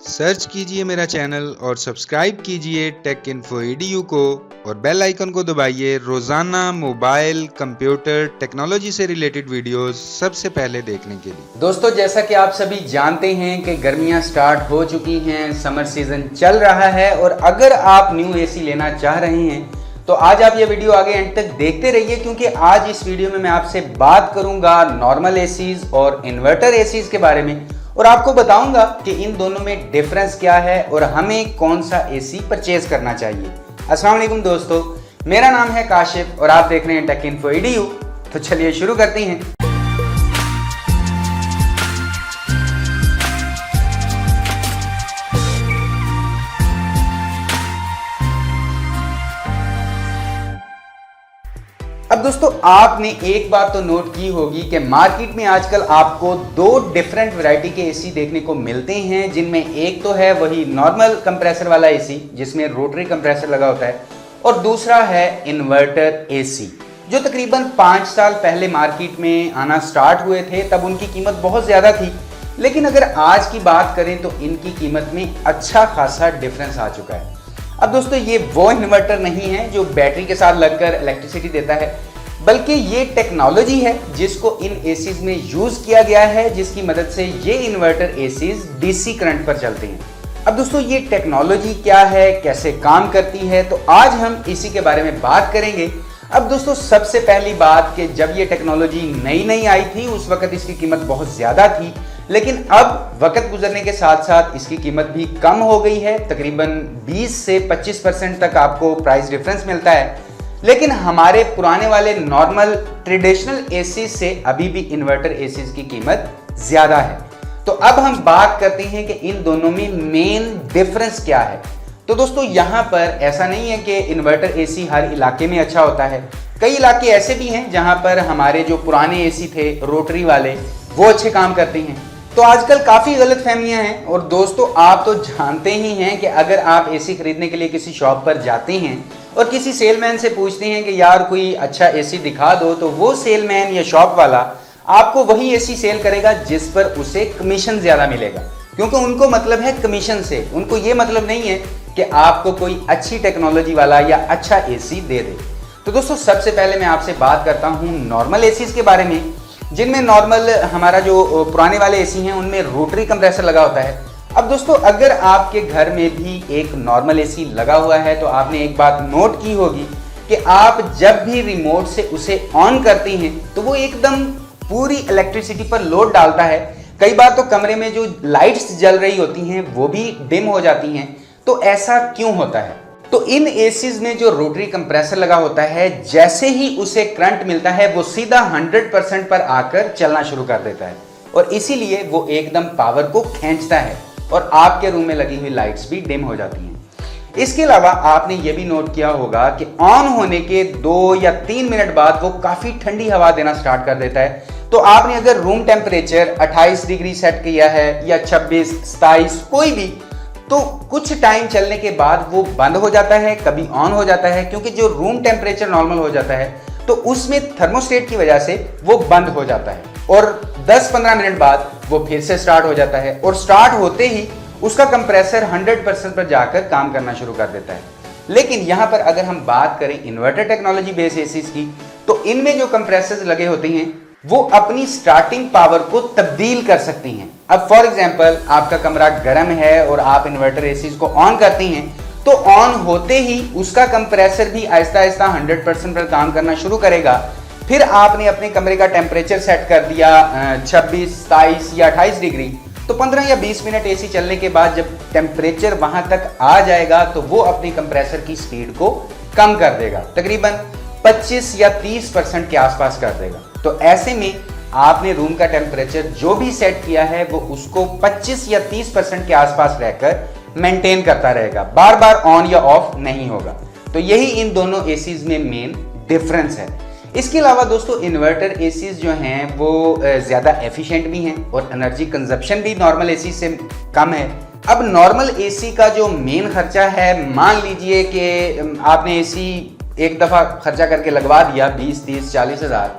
Search कीजिए मेरा channel और सब्सक्राइब कीजिए टेक इन्फो EDU को और बेल आइकन को दबाइए रोजाना मोबाइल कंप्यूटर टेक्नोलॉजी से रिलेटेड वीडियोस सबसे पहले देखने के लिए। दोस्तों, जैसा कि आप सभी जानते हैं कि गर्मियां स्टार्ट हो चुकी हैं, समर सीजन चल रहा है और अगर आप न्यू एसी लेना चाह रहे हैं तो आज आप ये वीडियो आगे एंड तक देखते रहिए, क्योंकि आज इस वीडियो में मैं आपसे बात करूंगा नॉर्मल एसीज और इन्वर्टर एसीज के बारे में और आपको बताऊंगा कि इन दोनों में डिफरेंस क्या है और हमें कौन सा एसी परचेज करना चाहिए। अस्सलाम वालेकुम दोस्तों, मेरा नाम है काशिफ और आप देख रहे हैं टेक इन्फो EDU। तो चलिए शुरू करते हैं। अब दोस्तों, आपने एक बात तो नोट की होगी कि मार्केट में आजकल आपको दो डिफरेंट वैरायटी के एसी देखने को मिलते हैं, जिनमें एक तो है वही नॉर्मल कंप्रेसर वाला एसी जिसमें रोटरी कंप्रेसर लगा होता है और दूसरा है इन्वर्टर एसी, जो तकरीबन 5 साल पहले मार्केट में आना स्टार्ट हुए थे। तब उनकी कीमत बहुत ज़्यादा थी, लेकिन अगर आज की बात करें तो इनकी कीमत में अच्छा खासा डिफरेंस आ चुका है। अब दोस्तों, ये वो इन्वर्टर नहीं है जो बैटरी के साथ लगकर इलेक्ट्रिसिटी देता है, बल्कि ये टेक्नोलॉजी है जिसको इन एसीज में यूज किया गया है, जिसकी मदद से ये इन्वर्टर एसीज डीसी करंट पर चलते हैं। अब दोस्तों, ये टेक्नोलॉजी क्या है, कैसे काम करती है, तो आज हम इसी के बारे में बात करेंगे। अब दोस्तों, सबसे पहली बात कि जब ये टेक्नोलॉजी नई नई आई थी उस वक्त इसकी कीमत बहुत ज़्यादा थी, लेकिन अब वक्त गुजरने के साथ साथ इसकी कीमत भी कम हो गई है। तकरीबन 20 से 25% तक आपको प्राइस डिफरेंस मिलता है, लेकिन हमारे पुराने वाले नॉर्मल ट्रेडिशनल एसी से अभी भी इन्वर्टर एसीज की कीमत ज़्यादा है। तो अब हम बात करते हैं कि इन दोनों में मेन डिफरेंस क्या है। तो दोस्तों, यहाँ पर ऐसा नहीं है कि इन्वर्टर एसी हर इलाके में अच्छा होता है। कई इलाके ऐसे भी हैं जहाँ पर हमारे जो पुराने एसी थे रोटरी वाले वो अच्छे काम करते हैं। तो आजकल काफ़ी गलतफहमियां हैं और दोस्तों, आप तो जानते ही हैं कि अगर आप एसी खरीदने के लिए किसी शॉप पर जाते हैं और किसी सेलमैन से पूछते हैं कि यार कोई अच्छा एसी दिखा दो, तो वो सेलमैन या शॉप वाला आपको वही एसी सेल करेगा जिस पर उसे कमीशन ज़्यादा मिलेगा, क्योंकि उनको मतलब है कमीशन से। उनको ये मतलब नहीं है कि आपको कोई अच्छी टेक्नोलॉजी वाला या अच्छा एसी दे दे। तो दोस्तों, सबसे पहले मैं आपसे बात करता हूँ नॉर्मल एसीज के बारे में, जिनमें नॉर्मल हमारा जो पुराने वाले एसी हैं उनमें रोटरी कंप्रेसर लगा होता है। अब दोस्तों, अगर आपके घर में भी एक नॉर्मल एसी लगा हुआ है तो आपने एक बात नोट की होगी कि आप जब भी रिमोट से उसे ऑन करती हैं तो वो एकदम पूरी इलेक्ट्रिसिटी पर लोड डालता है। कई बार तो कमरे में जो लाइट्स जल रही होती हैं वो भी डिम हो जाती हैं। तो ऐसा क्यों होता है? तो इन एसीज में जो रोटरी कंप्रेसर लगा होता है, जैसे ही उसे करंट मिलता है वो सीधा 100% पर आकर चलना शुरू कर देता है और इसीलिए वो एकदम पावर को खींचता है और आपके रूम में लगी हुई लाइट्स भी डिम हो जाती हैं। इसके अलावा आपने ये भी नोट किया होगा कि ऑन होने के 2 या 3 मिनट बाद वो काफ़ी ठंडी हवा देना स्टार्ट कर देता है। तो आपने अगर रूम टेम्परेचर 28 डिग्री सेट किया है या 26, 27 कोई भी, तो कुछ टाइम चलने के बाद वो बंद हो जाता है, कभी ऑन हो जाता है, क्योंकि जो रूम टेम्परेचर नॉर्मल हो जाता है तो उसमें थर्मोस्टेट की वजह से वो बंद हो जाता है और 10-15 मिनट बाद वो फिर से स्टार्ट हो जाता है और स्टार्ट होते ही उसका कंप्रेसर 100% पर जाकर काम करना शुरू कर देता है। लेकिन यहाँ पर अगर हम बात करें इन्वर्टर टेक्नोलॉजी बेस्ड एसीज की, तो इनमें जो कंप्रेसर्स लगे होते हैं वो अपनी स्टार्टिंग पावर को तब्दील कर सकती हैं। अब फॉर एग्जांपल, आपका कमरा गर्म है और आप इन्वर्टर एसीज को ऑन करती हैं, तो ऑन होते ही उसका कंप्रेसर भी आहिस्ता आहिस्ता 100% पर काम करना शुरू करेगा। फिर आपने अपने कमरे का टेम्परेचर सेट कर दिया 26, 27 या 28 डिग्री, तो 15 या 20 मिनट एसी चलने के बाद जब टेम्परेचर वहां तक आ जाएगा तो वो अपने कंप्रेसर की स्पीड को कम कर देगा, तकरीबन 25 या 30% के आसपास कर देगा। तो ऐसे में आपने रूम का टेम्परेचर जो भी सेट किया है वो उसको 25 या 30% के आसपास रहकर मेंटेन करता रहेगा, बार बार ऑन या ऑफ नहीं होगा। तो यही इन दोनों एसीज में मेन डिफरेंस है। इसके अलावा दोस्तों, इन्वर्टर एसीज जो हैं वो ज़्यादा एफिशिएंट भी हैं और एनर्जी कंजप्शन भी नॉर्मल एसी से कम है। अब नॉर्मल एसी का जो मेन खर्चा है, मान लीजिए कि आपने एसी एक दफ़ा खर्चा करके लगवा दिया 20, 30, 40 हज़ार,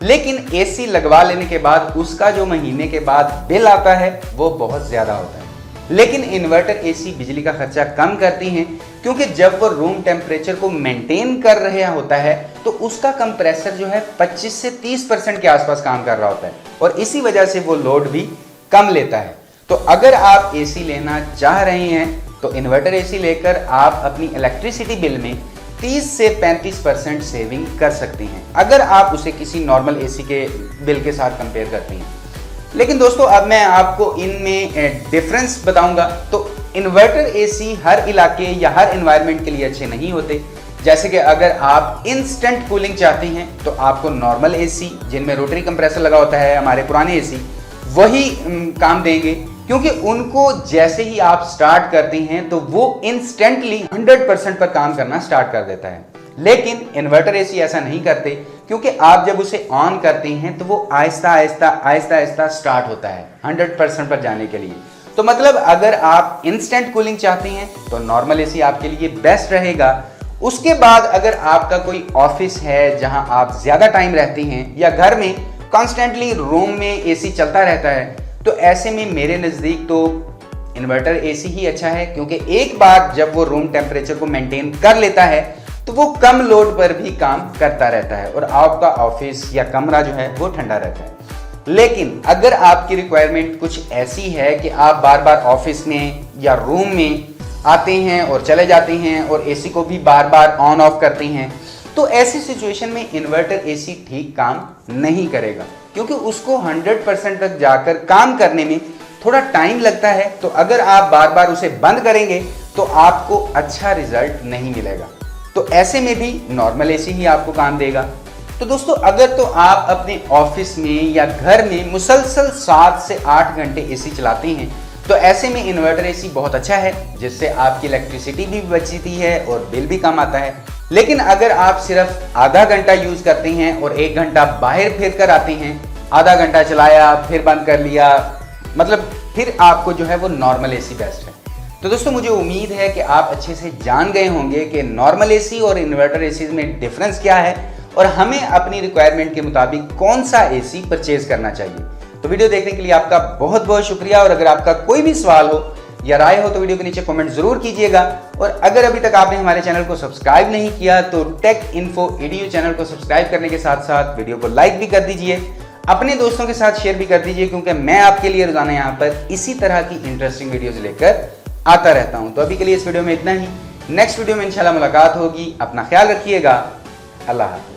लेकिन एसी लगवा लेने के बाद उसका जो महीने के बाद बिल आता है वो बहुत ज़्यादा होता है। लेकिन इन्वर्टर एसी बिजली का खर्चा कम करती हैं, क्योंकि जब वो रूम टेम्परेचर को मेंटेन कर रहा होता है तो उसका कंप्रेसर जो है 25 से 30% के आसपास काम कर रहा होता है और इसी वजह से वो लोड भी कम लेता है। तो अगर आप एसी लेना चाह रहे हैं तो इन्वर्टर एसी लेकर आप अपनी इलेक्ट्रिसिटी बिल में 30 से 35% सेविंग कर सकते हैं, अगर आप उसे किसी नॉर्मल एसी के बिल के साथ कंपेयर करते हैं। लेकिन दोस्तों अब मैं आपको इनमें डिफरेंस बताऊंगा। तो इन्वर्टर एसी हर इलाके या हर एनवायरनमेंट के लिए अच्छे नहीं होते। जैसे कि अगर आप इंस्टेंट कूलिंग चाहते हैं तो आपको नॉर्मल एसी जिनमें रोटरी कंप्रेसर लगा होता है, हमारे पुराने एसी, वही काम देंगे, क्योंकि उनको जैसे ही आप स्टार्ट करते हैं तो वो इंस्टेंटली 100% पर काम करना स्टार्ट कर देता है। लेकिन इन्वर्टर एसी ऐसा नहीं करते, क्योंकि आप जब उसे ऑन करते हैं तो वो आहिस्ता आहिस्ता स्टार्ट होता है 100% पर जाने के लिए। तो मतलब अगर आप इंस्टेंट कूलिंग चाहते हैं तो नॉर्मल एसी आपके लिए बेस्ट रहेगा। उसके बाद अगर आपका कोई ऑफिस है जहां आप ज्यादा टाइम रहते हैं या घर में कॉन्स्टेंटली रूम में एसी चलता रहता है, तो ऐसे में मेरे नज़दीक तो इन्वर्टर एसी ही अच्छा है, क्योंकि एक बार जब वो रूम टेम्परेचर को मेंटेन कर लेता है तो वो कम लोड पर भी काम करता रहता है और आपका ऑफिस या कमरा जो है वो ठंडा रहता है। लेकिन अगर आपकी रिक्वायरमेंट कुछ ऐसी है कि आप बार बार ऑफिस में या रूम में आते हैं और चले जाते हैं और एसी को भी बार बार ऑन ऑफ करते हैं, तो ऐसी सिचुएशन में इन्वर्टर एसी ठीक काम नहीं करेगा, क्योंकि उसको 100% तक जाकर काम करने में थोड़ा टाइम लगता है। तो अगर आप बार बार उसे बंद करेंगे तो आपको अच्छा रिजल्ट नहीं मिलेगा। तो ऐसे में भी नॉर्मल एसी ही आपको काम देगा। तो दोस्तों अगर तो आप अपने ऑफिस में या घर में मुसलसल 7 से 8 घंटे एसी चलाते हैं तो ऐसे में इन्वर्टर एसी बहुत अच्छा है, जिससे आपकी इलेक्ट्रिसिटी भी बचती है और बिल भी कम आता है। लेकिन अगर आप सिर्फ आधा घंटा यूज करते हैं और 1 घंटा बाहर फिर कर आते हैं, आधा घंटा चलाया फिर बंद कर लिया, मतलब फिर आपको जो है वो नॉर्मल एसी बेस्ट है। तो दोस्तों मुझे उम्मीद है कि आप अच्छे से जान गए होंगे कि नॉर्मल एसी और इन्वर्टर एसी में डिफरेंस क्या है और हमें अपनी रिक्वायरमेंट के मुताबिक कौन सा एसी परचेज करना चाहिए। तो वीडियो देखने के लिए आपका बहुत बहुत शुक्रिया, और अगर आपका कोई भी सवाल हो या राय हो तो वीडियो के नीचे कमेंट जरूर कीजिएगा। और अगर अभी तक आपने हमारे चैनल को सब्सक्राइब नहीं किया तो टेक इन्फो EDU चैनल को सब्सक्राइब करने के साथ साथ वीडियो को लाइक भी कर दीजिए, अपने दोस्तों के साथ शेयर भी कर दीजिए, क्योंकि मैं आपके लिए रोजाना यहाँ पर इसी तरह की इंटरेस्टिंग वीडियोस लेकर आता रहता हूँ। तो अभी के लिए इस वीडियो में इतना ही। नेक्स्ट वीडियो में इंशाल्लाह मुलाकात होगी। अपना ख्याल रखिएगा। अल्लाह हाफ़िज़।